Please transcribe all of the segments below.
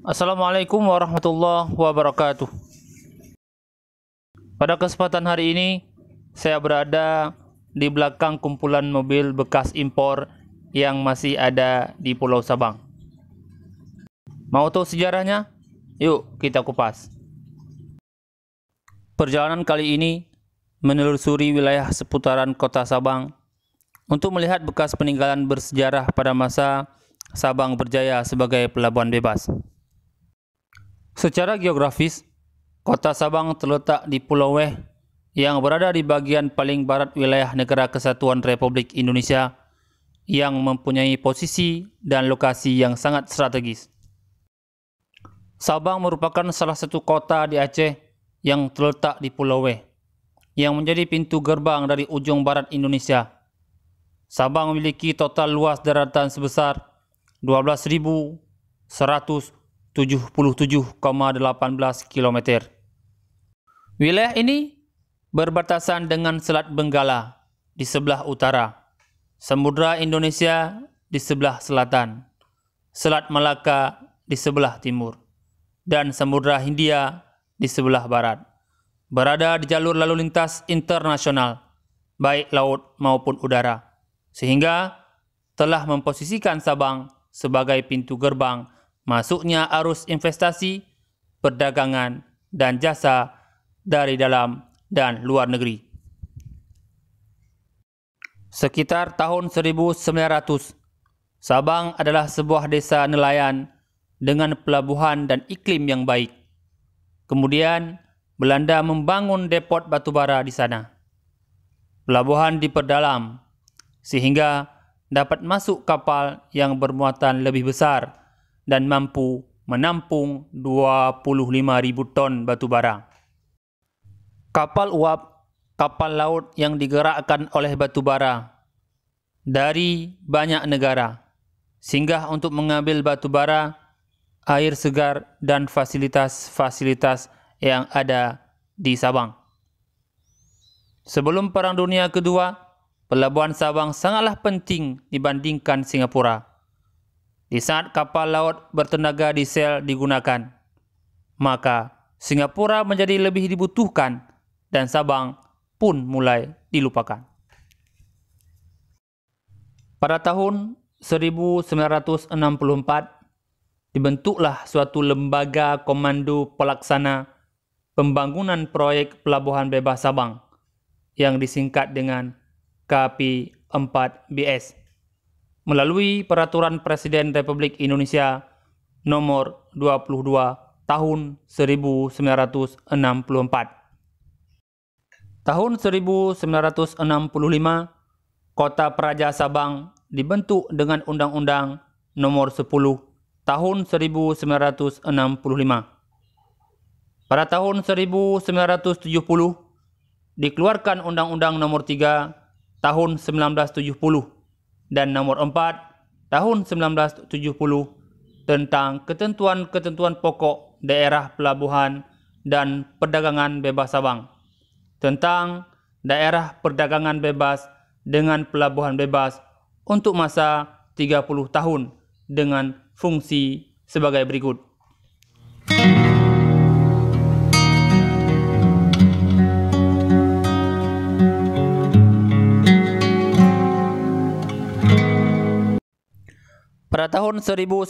Assalamualaikum warahmatullahi wabarakatuh. Pada kesempatan hari ini, saya berada di belakang kumpulan mobil bekas impor yang masih ada di Pulau Sabang. Mau tahu sejarahnya? Yuk kita kupas. Perjalanan kali ini menelusuri wilayah seputaran kota Sabang untuk melihat bekas peninggalan bersejarah pada masa Sabang berjaya sebagai pelabuhan bebas. Secara geografis, kota Sabang terletak di Pulau Weh yang berada di bagian paling barat wilayah Negara Kesatuan Republik Indonesia yang mempunyai posisi dan lokasi yang sangat strategis. Sabang merupakan salah satu kota di Aceh yang terletak di Pulau Weh, yang menjadi pintu gerbang dari ujung barat Indonesia. Sabang memiliki total luas daratan sebesar 12.177,18 km. Wilayah ini berbatasan dengan Selat Benggala di sebelah utara, Samudra Indonesia di sebelah selatan, Selat Malaka di sebelah timur, dan Samudra Hindia di sebelah barat. Berada di jalur lalu lintas internasional, baik laut maupun udara, sehingga telah memposisikan Sabang sebagai pintu gerbang masuknya arus investasi, perdagangan, dan jasa dari dalam dan luar negeri. Sekitar tahun 1900, Sabang adalah sebuah desa nelayan dengan pelabuhan dan iklim yang baik. Kemudian, Belanda membangun depot batubara di sana. Pelabuhan diperdalam, sehingga dapat masuk kapal yang bermuatan lebih besar dan mampu menampung 25.000 ton batubara. Kapal uap, kapal laut yang digerakkan oleh batubara dari banyak negara, singgah untuk mengambil batubara, air segar, dan fasilitas-fasilitas yang ada di Sabang. Sebelum Perang Dunia Kedua, Pelabuhan Sabang sangatlah penting dibandingkan Singapura. Di saat kapal laut bertenaga diesel digunakan, maka Singapura menjadi lebih dibutuhkan dan Sabang pun mulai dilupakan. Pada tahun 1964, dibentuklah suatu lembaga komando pelaksana pembangunan proyek Pelabuhan Bebas Sabang yang disingkat dengan KP4BS melalui Peraturan Presiden Republik Indonesia Nomor 22 Tahun 1964. Tahun 1965, Kota Praja Sabang dibentuk dengan Undang-Undang Nomor 10 Tahun 1965. Pada tahun 1970, dikeluarkan Undang-Undang Nomor 3 Tahun 1970 dan Nomor 4 Tahun 1970 tentang ketentuan-ketentuan pokok daerah pelabuhan dan perdagangan bebas Sabang, tentang daerah perdagangan bebas dengan pelabuhan bebas untuk masa 30 tahun dengan fungsi sebagai berikut. Pada tahun 1985,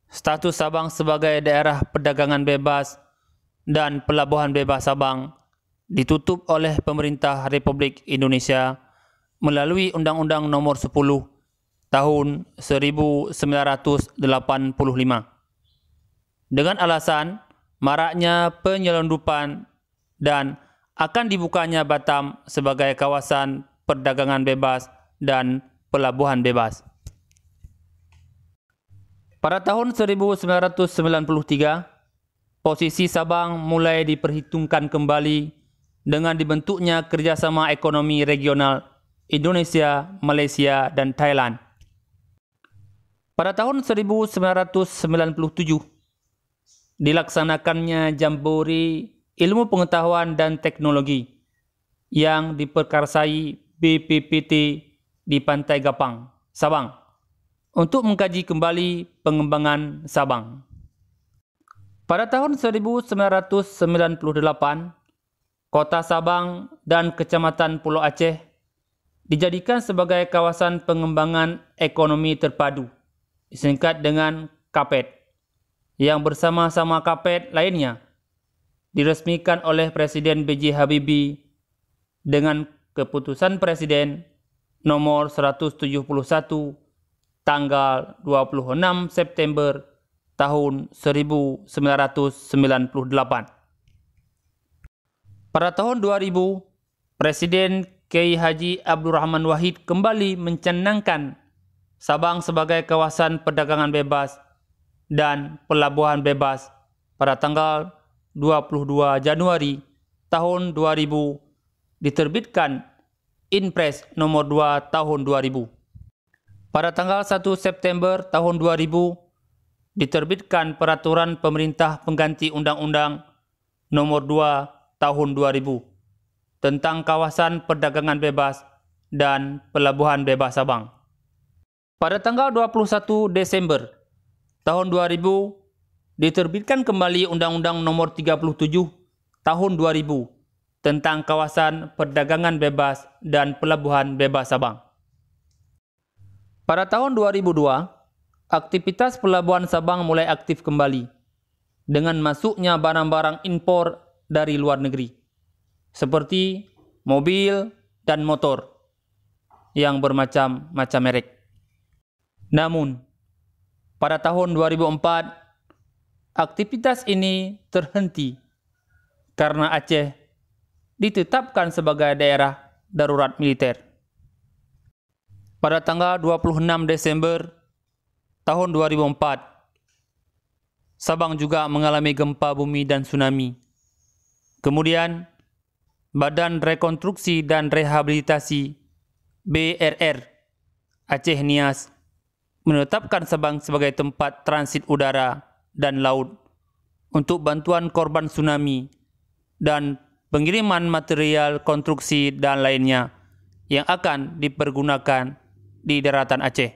status Sabang sebagai daerah perdagangan bebas dan pelabuhan bebas Sabang ditutup oleh pemerintah Republik Indonesia melalui Undang-Undang Nomor 10 Tahun 1985 dengan alasan maraknya penyelundupan dan akan dibukanya Batam sebagai kawasan perdagangan bebas dan pelabuhan bebas. Pada tahun 1993, posisi Sabang mulai diperhitungkan kembali dengan dibentuknya Kerjasama Ekonomi Regional Indonesia, Malaysia, dan Thailand. Pada tahun 1997, dilaksanakannya Jambore Ilmu Pengetahuan dan Teknologi yang diperkarsai BPPT di Pantai Gapang, Sabang, untuk mengkaji kembali pengembangan Sabang. Pada tahun 1998, Kota Sabang dan Kecamatan Pulau Aceh dijadikan sebagai kawasan pengembangan ekonomi terpadu, disingkat dengan KAPED, yang bersama-sama KAPED lainnya diresmikan oleh Presiden B.J. Habibie dengan Keputusan Presiden nomor 171 tanggal 26 September tahun 1998. Pada tahun 2000, Presiden Kiai Haji Abdul Rahman Wahid kembali mencanangkan Sabang sebagai kawasan perdagangan bebas dan pelabuhan bebas pada tanggal 22 Januari tahun 2000 diterbitkan Inpres nomor 2 tahun 2000. Pada tanggal 1 September tahun 2000 diterbitkan Peraturan Pemerintah Pengganti Undang-Undang nomor 2 tahun 2000 tentang kawasan perdagangan bebas dan pelabuhan bebas Sabang. Pada tanggal 21 Desember tahun 2000 diterbitkan kembali Undang-Undang nomor 37 tahun 2000 tentang kawasan perdagangan bebas dan pelabuhan bebas Sabang. Pada tahun 2002, aktivitas pelabuhan Sabang mulai aktif kembali dengan masuknya barang-barang impor dari luar negeri, seperti mobil dan motor yang bermacam-macam merek. Namun, pada tahun 2004, aktivitas ini terhenti karena Aceh ditetapkan sebagai daerah darurat militer. Pada tanggal 26 Desember tahun 2004, Sabang juga mengalami gempa bumi dan tsunami. Kemudian, Badan Rekonstruksi dan Rehabilitasi BRR Aceh Nias menetapkan Sabang sebagai tempat transit udara dan laut untuk bantuan korban tsunami dan pengiriman material konstruksi dan lainnya yang akan dipergunakan di daratan Aceh.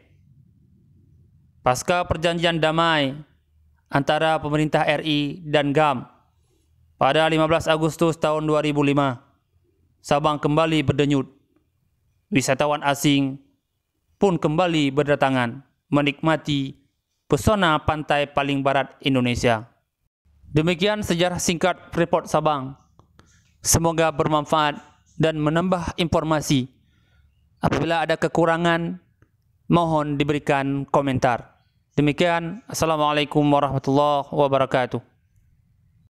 Pasca perjanjian damai antara pemerintah RI dan GAM pada 15 Agustus tahun 2005, Sabang kembali berdenyut. Wisatawan asing pun kembali berdatangan menikmati pesona pantai paling barat Indonesia. Demikian sejarah singkat Freeport Sabang. Semoga bermanfaat dan menambah informasi. Apabila ada kekurangan, mohon diberikan komentar. Demikian, Assalamualaikum warahmatullahi wabarakatuh.